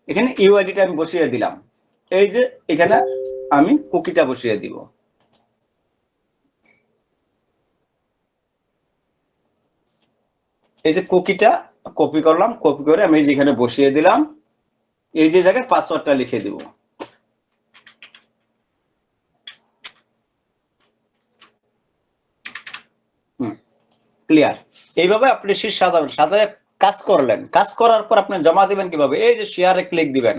এখানে ইউআইডিটা আমি বসিয়ে দিলাম, এই যে এখানে আমি কুকিটা বসিয়ে দিব। এই যে কুকিটা কপি করলাম, কপি করে আমি যেখানে বসিয়ে দিলাম, এই যে জায়গায় পাসওয়ার্ডটা লিখে দিব। ক্লিয়ার। এইভাবে আপনি শীট সাজাবেন, সাজায় কাজ করলেন, কাজ করার পর আপনি জমা দিবেন কিভাবে? এই যে শেয়ারে ক্লিক দিবেন,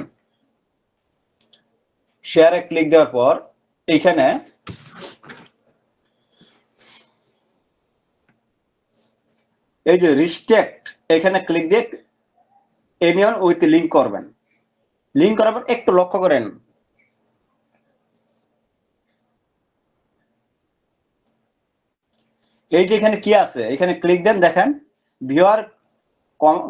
শেয়ারে ক্লিক দেওয়ার পর এইখানে এই যে রিস্ট্রিক্ট, এখানে ক্লিক দিয়ে এনিওন উইথ লিংক করবেন। লিংক করার পর একটু লক্ষ্য করেন, এই যে এখানে কি আছে, এখানে ক্লিক দেন, দেখেন ভিউয়ার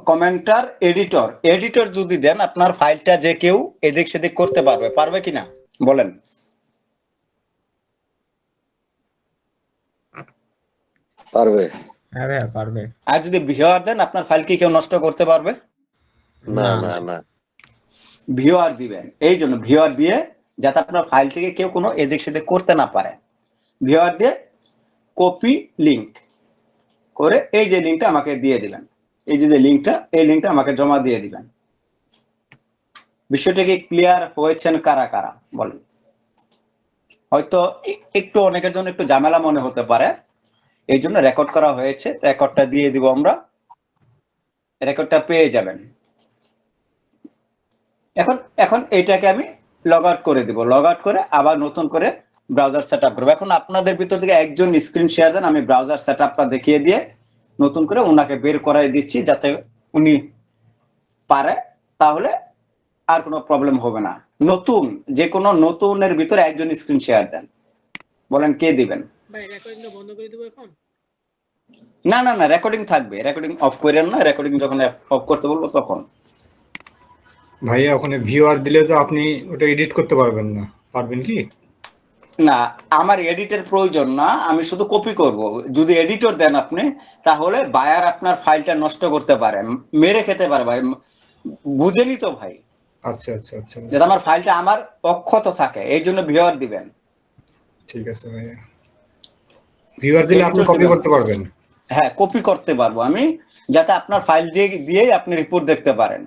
কমেন্টার এডিটর। এডিটর যদি দেন আপনার ফাইলটা যে কেউ এদিক সেদিক করতে পারবে, পারবে কিনা বলেন? পারবে। হ্যাঁ ভাইয়া পারবে। আর যদি ভিউয়ার দেন আপনার ফাইল কি কেউ নষ্ট করতে পারবে? না না না, ভিউয়ার দিবেন, এই জন্য ভিউয়ার দিয়ে যাতে আপনার ফাইল থেকে কেউ কোনো এদিক সেদিক করতে না পারে। ভিউয়ার দিয়ে কপি লিংক করে এই যে লিংকটা আমাকে দিয়ে দিবেন, এই যে লিংকটা, এই লিংকটা আমাকে জমা দিয়ে দিবেন। বিষয়টা কি ক্লিয়ার হয়েছেন কারা কারা বলেন? হয়তো একটু অনেকের জন্য একটু ঝামেলা মনে হতে পারে, এই জন্য রেকর্ড করা হয়েছে, রেকর্ডটা দিয়ে দিব আমরা, রেকর্ডটা পেয়ে যাবেন। এখন এইটাকে আমি লগ আউট করে দিব, লগ আউট করে আবার নতুন করে ব্রাউজার সেটআপ করব। এখন আপনাদের ভিতর থেকে একজন স্ক্রিন শেয়ার দেন, আমি ব্রাউজার সেটআপটা দেখিয়ে দিয়ে নতুন করে ওনাকে বের করাই দিচ্ছি, যাতে উনি পারে, তাহলে আর কোনো প্রবলেম হবে না। নতুন যে কোনো নতুনের ভিতরে একজন স্ক্রিন শেয়ার দেন, বলেন কে দিবেন? ভাই রেকর্ডিংটা বন্ধ করে দিব এখন? না না না, রেকর্ডিং থাকবে, রেকর্ডিং অফ করেন না, রেকর্ডিং যখন অফ করতে বলবো তখন। ভাইয়া ওখানে ভিউয়ার দিলে তো আপনি ওটা এডিট করতে পারবেন না, পারবেন কি? না, আমার এডিটের প্রয়োজন না, আমি শুধু কপি করব। যদি এডিটর দেন আপনি, তাহলে বায়ার আপনার ফাইলটা নষ্ট করতে পারে, মেরে খেতে পারে ভাই, বুঝেনি তো ভাই? আচ্ছা আচ্ছা আচ্ছা, যাতে আমার ফাইলটা আমার অক্ষত থাকে, এই জন্য ভিউয়ার দিবেন। ঠিক আছে ভাইয়া, ভিউয়ার দিলে আপনি কপি করতে পারবেন? হ্যাঁ, কপি করতে পারবো আমি, যাতে আপনার ফাইল দিয়েই আপনি রিপোর্ট দেখতে পারেন।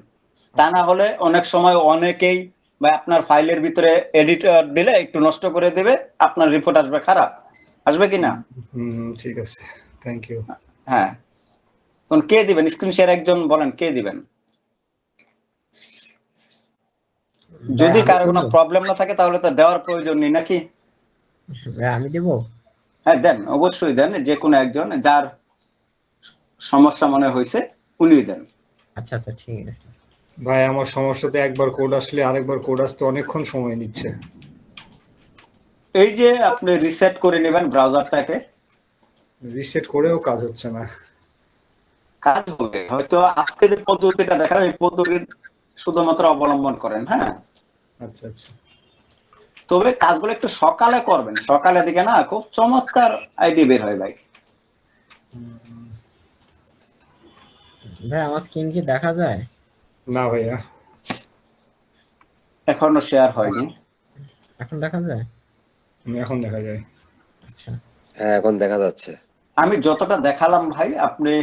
তা না হলে অনেক সময় অনেকেই বা আপনার ফাইলের ভিতরে এডিটর দিলে একটু নষ্ট করে দেবে, আপনার রিপোর্ট আসবে খারাপ, আসবে কিনা? ঠিক আছে, থ্যাংক ইউ। হ্যাঁ, কোন কে দিবেন? স্ক্রিন শেয়ার একজন বলেন কে দিবেন? যদি কারো কোনো প্রবলেম না থাকে তাহলে তো দেওয়ার প্রয়োজন নেই নাকি? ভাইয়া আমি দেব? হ্যাঁ দেন, অবশ্যই দেন, যে কোনো একজন যার সমস্যা মনে হয়েছে উনি দেন। আচ্ছা আচ্ছা ঠিক আছে ভাই আমার সমস্যাতে একবার কোড আসলে আরেকবার কোড আসতে অনেকক্ষণ সময় নিচ্ছে। এই যে আপনি রিসেট করে নেবেন ব্রাউজারটাকে, রিসেট করেও কাজ হচ্ছে না। কাজ হবে হয়তো। আজকে যে পদ্ধতিটা দেখালাম এই পদ্ধতি শুধুমাত্র অবলম্বন করেন, হ্যাঁ আচ্ছা আচ্ছা। তবে কাজগুলো একটু সকালে করবেন, সকালের দিকে না খুব চমৎকার আইডি বের হয় ভাই। ভাই আমার স্ক্রিন কি দেখা যায়? না ভাইয়া, এখনো শেয়ার হয়নি। এখন দেখা যায়? এখন দেখা যায়। আচ্ছা হ্যাঁ এখন দেখা যাচ্ছে। আমি যতটা দেখালাম ভাই, আপনি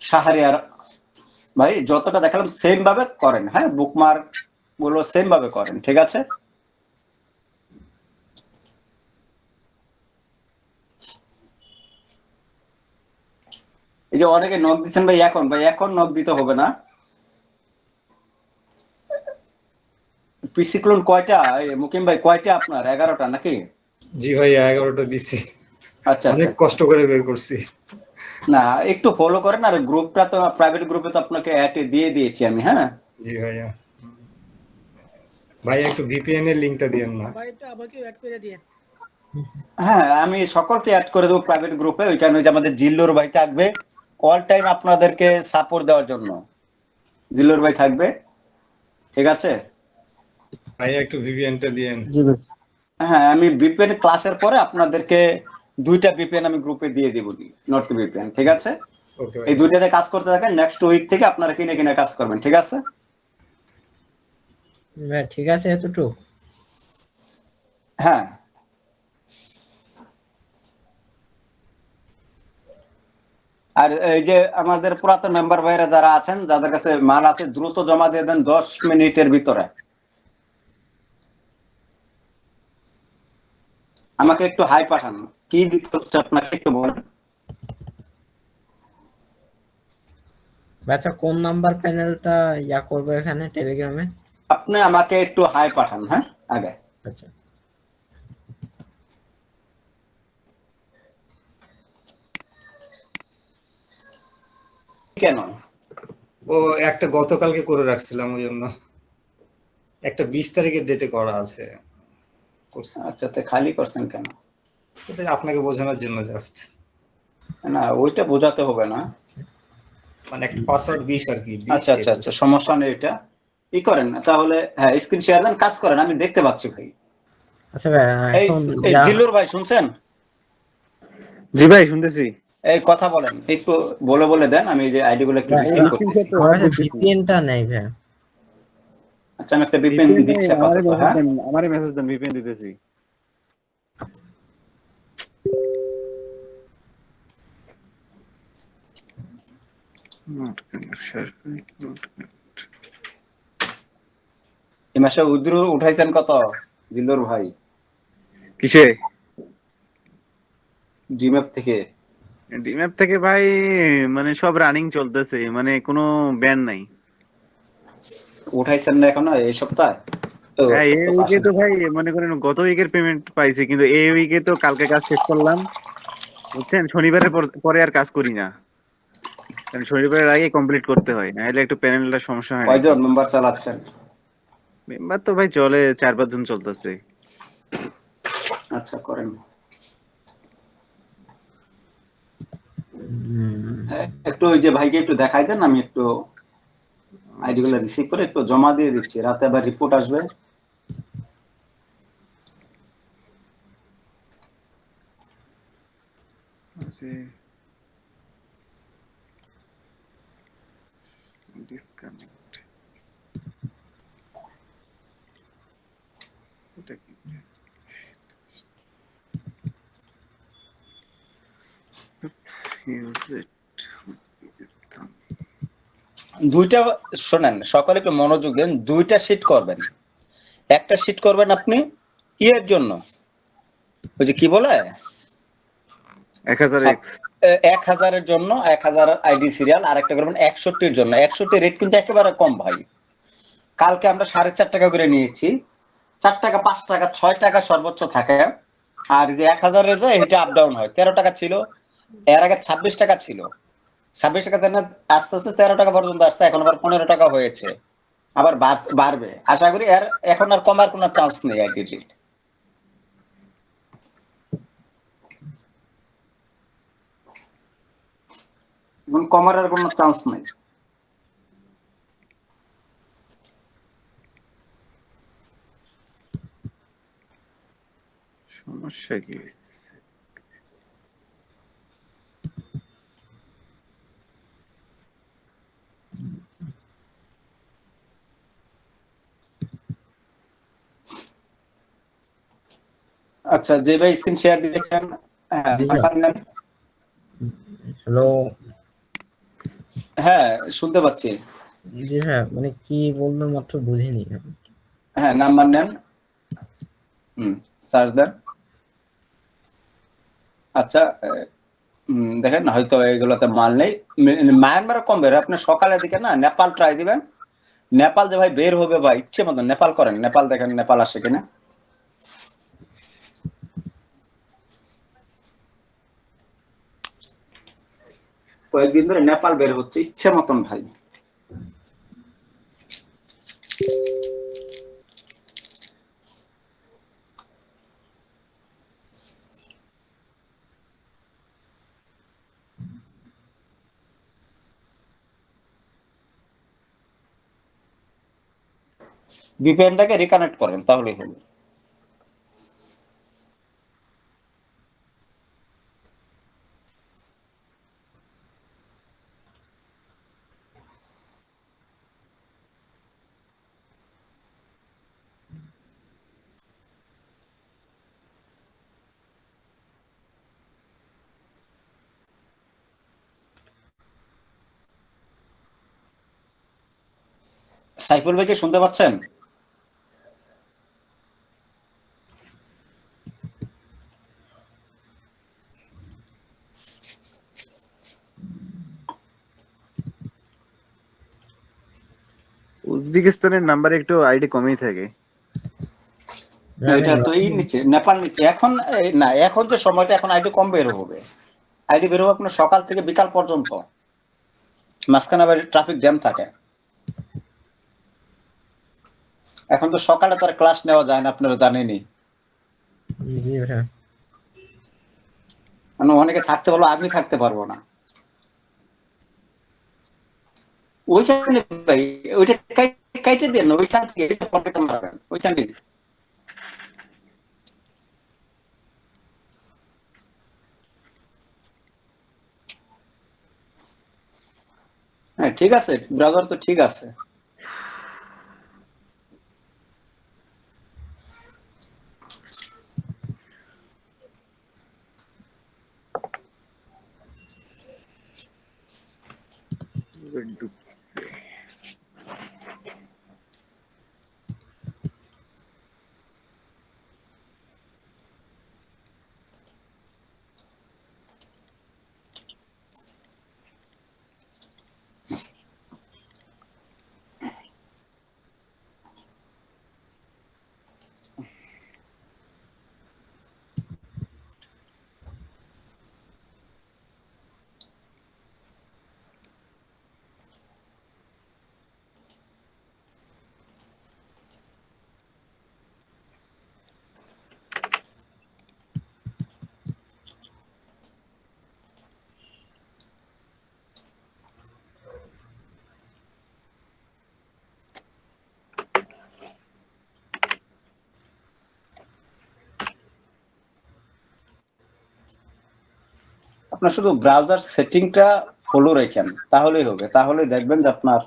শাহরিয়ার ভাই যতটা দেখালাম সেম ভাবে করেন, হ্যাঁ বুকমার্ক গুলো সেম ভাবে করেন, ঠিক আছে? এই যে অনেকে নক দিচ্ছেন ভাই, এখন নক দিতে হবে না। পিসি ক্লোন কয়টা মুকিম ভাই, কয়টা আপনার? 11টা নাকি? জি ভাইয়া 11টা দিছি, আচ্ছা অনেক আচ্ছা। কষ্ট করে বের করছি। না একটু ফলো করেন, আর গ্রুপটা তো প্রাইভেট গ্রুপে তো আপনাকে অ্যাড দিয়ে দিয়েছি আমি, হ্যাঁ। জি ভাইয়া। ভাইয়া একটু ভিপিএন এর লিংকটা দিয়েন না। ভাই একটু আমাকেও অ্যাড করে দিয়ে। হ্যাঁ আমি সকলকে অ্যাড করে দেবো প্রাইভেট গ্রুপে। ওইখানে ওই যে আমাদের জিল্লুর ভাই থাকবে অল টাইম আপনাদেরকে সাপোর্ট দেওয়ার জন্য, জিল্লুর ভাই থাকবে, ঠিক আছে? ভাইয়া একটু ভিপিএনটা দিয়েন। হ্যাঁ আমি বিপিএন ক্লাসের পরে আপনাদেরকে 2টা বিপিএন আমি গ্রুপে দিয়ে দিব, নর্থ বিপিএন, ঠিক আছে? ওকে এই ভাই। 2টাতে কাজ করতে থাকেন, নেক্সট উইক থেকে আপনারা কিনে কিনে কাজ করবেন, ঠিক আছে? ভাই ঠিক আছে এতটুকু। হ্যাঁ আর এই যে আমাদের পুরাতন মেম্বার ভাইরা যারা আছেন, যাদের কাছে মাল আছে, দ্রুত জমা দিয়ে দেন 10 মিনিটের ভিতরে। আমাকে একটু হাই পাঠান, কি দিতে হচ্ছে আপনাকে একটু বলেন। আচ্ছা কোন নাম্বার প্যানেলটা করবো এখানে টেলিগ্রামে? আপনি আমাকে একটু হাই পাঠান, হ্যাঁ আগে। আচ্ছা কেন? ও একটা গতকালকে করে রাখছিলাম, ওই জন্য একটা 20 তারিখের ডেটে করা আছে, করছি। আচ্ছা তো খালি করছেন কেন? এটা আপনাকে বোঝানোর জন্য জাস্ট, না ওইটা বোঝাতে হবে না। মানে একটা পাসওয়ার্ড 20 আর কি 20 আচ্ছা আচ্ছা আচ্ছা, সমস্যা নেই। এটা ই করেন তাহলে, হ্যাঁ স্ক্রিন শেয়ার দেন, কাজ করেন, আমি দেখতে পাচ্ছি ভাই। আচ্ছা ভাই এই এখন এই জিল্লুর ভাই শুনছেন? জি ভাই শুনতেছি। এই কথা বলেন একটু, বলে বলে দেন, আমি এই যে আইডি গুলো একটু রিসিভ করতেছি। ভিপিএনটা নাই ভাই। আচ্ছা আমি একটা বিপিএন দিচ্ছি আপাতত, হ্যাঁ। আমারে মেসেজ দেন, ভিপিএন দিতেছি। এই মাসে উইথড্র উঠাইছেন কত জিল্লুর ভাই? কিসে? জিম্যাপ থেকে? ডিম্যাপ থেকে ভাই, মানে সব রানিং চলতেছে, মানে কোনো ব্যান নাই। উঠাইছেন না এখনো এই সপ্তাহে? তো হ্যাঁ এই সপ্তাহ উইকে পাশে তো ভাই মনে করেন গত উইকের পেমেন্ট পাইছি, কিন্তু এই উইকে তো কালকে কাজ শেষ করলাম, বুঝছেন? শনিবারের পরে আর কাজ করি না, কারণ শনিবারের আগে কমপ্লিট করতে হয়, নাহলে একটু প্যানেলটা সমস্যা হয় নাকি। কয়জন মেম্বার চালাচ্ছেন? মেম্বার তো ভাই চলে 4-5 জন চলতেছে। আচ্ছা করেন। একটু ওই যে ভাইকে একটু দেখাই দেন, আমি একটু আইডি গুলো রিসিভ করে একটু জমা দিয়ে দিচ্ছি, রাতে আবার রিপোর্ট আসবে। ডিসকানেক্ট এটা কি? Use it. দুইটা শোনেন, সকলে একটু মনোযোগ দেন, 2টা শিট করবেন। একটা শিট করবেন আপনি ইয়ের জন্য, ওই যে কি বলে 1000x 1000-এর জন্য, 1000 আইডি সিরিয়াল। আর একটা করবেন 61-র জন্য। 61 রেট কিন্তু একেবারে কম ভাই। কালকে আমরা 4.5 টাকা করে নিয়েছি, 4 টাকা 5 টাকা 6 টাকা সর্বোচ্চ থাকে। আর যে 1000-এর যায় এটা আপ ডাউন হয়। 13 টাকা ছিল, এর আগে 26 টাকা ছিল, 26 টাকা দেন আস্তে আস্তে 13 টাকা পর্যন্ত আসছে, এখন আবার 15 টাকা হয়েছে, আবার বাড়বে আশা করি। এর এখন আর কমার কোনো চান্স নেই আইডি রেট। এখন কমার আর কোনো চান্স নেই। সমস্যা কি? আচ্ছা, যে ভাই স্ক্রিন শেয়ার দিয়েছেন, হ্যাঁ জি ভাই। নাম্বার নেন। হ্যালো। হ্যাঁ শুনতে পাচ্ছি। জি ভাই, মানে কি বললাম মাত্র বুঝিনি। হ্যাঁ নাম্বার নেন, সার্চ দেন। আচ্ছা দেখেন হয়তো এগুলোতে মাল নেই। মায়ানমার কম বের হয়। আপনি সকালের দিকে না নেপাল ট্রাই দিবেন। নেপাল যে ভাই বের হবে ভাই, ইচ্ছে মতো নেপাল করেন, নেপাল দেখেন নেপাল আসে কিনা। কয়েকদিন ধরে নেপাল বের হচ্ছে ইচ্ছে মতন ভাই। ভিপিএনটাকে রিকানেক্ট করেন তাহলেই হবে। সাইফুল ভাইকে শুনতে পাচ্ছেন? উজবেকিস্তানের নাম্বার একটু আইডি কমই থাকে। এটা তো এই নিচে নেপাল নিচে এখন না, এখন যে সময়টা এখন আইডি কম বের হবে। আইডি বের হবে আপনার সকাল থেকে বিকাল পর্যন্ত, মাঝখানে আবার ট্রাফিক জ্যাম থাকে। এখন তো সকালে তো আর ক্লাস নেওয়া যায় না, আপনারা জানেনই। জি ভাই। মানে অনেকে থাকতে পারবো, আমি থাকতে পারবো না ওইখানে ভাই। ওইটা কাইটে দেন, ওইখান থেকে কম্পিউটার মারবেন ওইখানে। হ্যাঁ ঠিক আছে, ব্রাউজার তো ঠিক আছে। আপনার শুধু ব্রাউজার সেটিংটা ফলো রাখেন তাহলেই হবে, তাহলে দেখবেন যে আপনার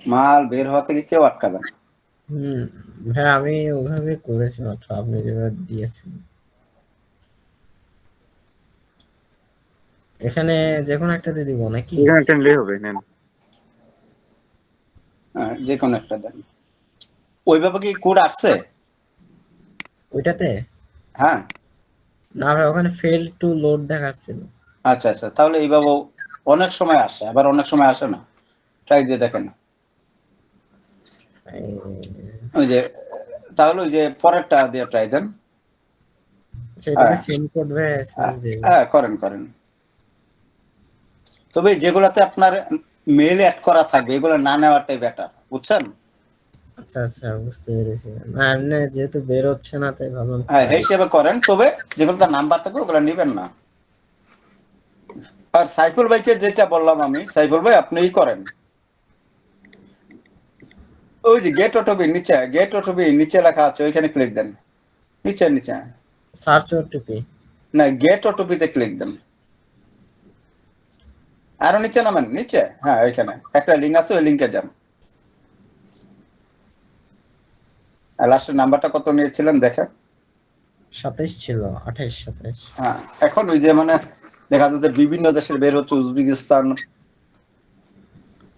মাল বের হওয়া থেকে কেউ আটকাবে না। ভাই আমি ওভাবে করেছি মাত্র, আপনি যেভাবে দিয়েছেন। এখানে যে কোনো একটাতে দিব নাকি? এখানে একটা নিলেই হবে, নেন। হ্যাঁ যে কোনো একটা দেন। ওইভাবে কি কোড আসছে? ওইটাতে হ্যাঁ না ভাই, ওখানে ফেল টু লোড দেখাচ্ছিল। আচ্ছা আচ্ছা, তাহলে এইভাবে অনেক সময় আসে, আবার অনেক সময় আসে না। ট্রাই দিয়ে দেখেন। ওই যে তাহলে ওই যে পরেরটা দিয়ে ট্রাই দেন। সেটাকে সেন্ড কোড ভাই এসএমএস দেব। হ্যাঁ করেন করেন। তবে যেগুলাতে আপনার মেইল অ্যাড করা থাকবে এগুলো না নেওয়াটাই বেটার, বুঝছেন? আচ্ছা আচ্ছা, বুঝতে পেরেছি। না এমনি যেহেতু বের হচ্ছে না তাই ভাবলাম। হ্যাঁ এই হিসেবে করেন, তবে যেগুলোতে নাম্বার থাকবে ওগুলো নেবেন না। আর সাইফুল ভাইকে যেটা বললাম আমি, সাইফুল ভাই আপনিই করেন। ওই যে গেট অটোবি নিচে, গেট অটোবি নিচে লেখা আছে, ওইখানে ক্লিক দেন। নিচে নিচে সার্চ ওটিপি। না, গেট ওটিপিতে ক্লিক দেন। আরো নিচে নামেন, নিচে, হ্যাঁ এখানে একটা লিঙ্ক আছে, ওই লিঙ্কে যান। লাস্টের নাম্বারটা কত নিয়েছিলেন দেখেন। 27 ছিল, 28 27। হ্যাঁ, এখন ওই যে মানে দেখা যাচ্ছে বিভিন্ন দেশের বের হচ্ছে, উজবেকিস্তান,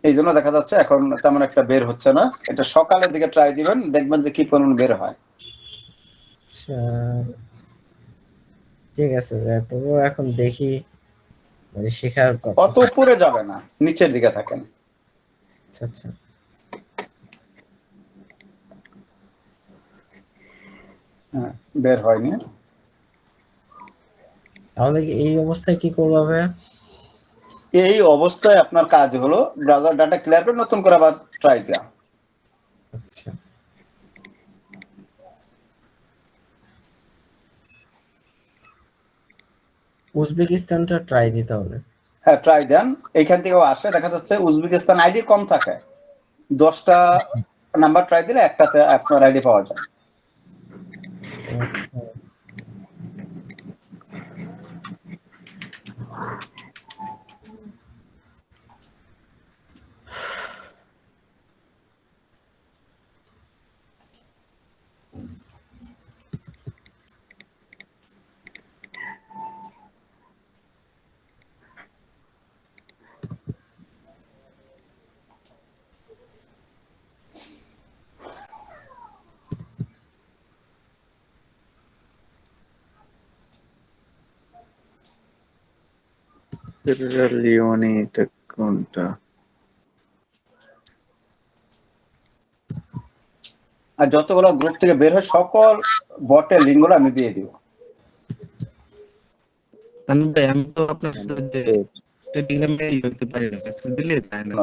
এই জন্য দেখা যাচ্ছে এখন তেমন একটা বের হচ্ছে না। এটা সকালের দিকে ট্রাই দিবেন, দেখবেন যে কি পরিমাণ বের হয়। আচ্ছা ঠিক আছে ভাই, তবুও এখন দেখি মানে শেখার কথা। অত উপরে যাবে না, নিচের দিকে থাকেন। আচ্ছা আচ্ছা হ্যাঁ, বের হয়নি। তাহলে কি এই অবস্থায় কি করবো ভাইয়া? এই অবস্থায় আপনার কাজ হলো ব্রাউজার ডাটা ক্লিয়ার করে নতুন করে আবার ট্রাই দেওয়া। আচ্ছা উজবেকিস্তানটা ট্রাই দিতে হবে। হ্যাঁ, ট্রাই দেন। এইখান থেকেও আসে, দেখা যাচ্ছে উজবেকিস্তান আইডি কম থাকে, 10টা নাম্বার ট্রাই দিলে একটাতে আপনার আইডি পাওয়া যায়। আচ্ছা। লিওনি এটা কোনটা? আর যতগুলো গ্রুপ থেকে বের হয় সকল বটের লিঙ্কগুলো আমি দিয়ে দিব। আমি তো আপনার টেলিগ্রামে করতে পারি না, মেসেজ দিলে যায় না।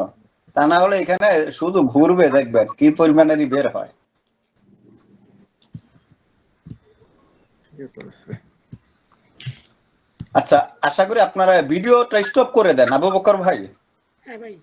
তা না হলে এখানে শুধু ঘুরবে, দেখবেন কি পরিমাণেরই বের হয়। আচ্ছা, আশা করি আপনারা ভিডিওটা স্টপ করে দেন আবু বকর ভাই। হ্যাঁ ভাই।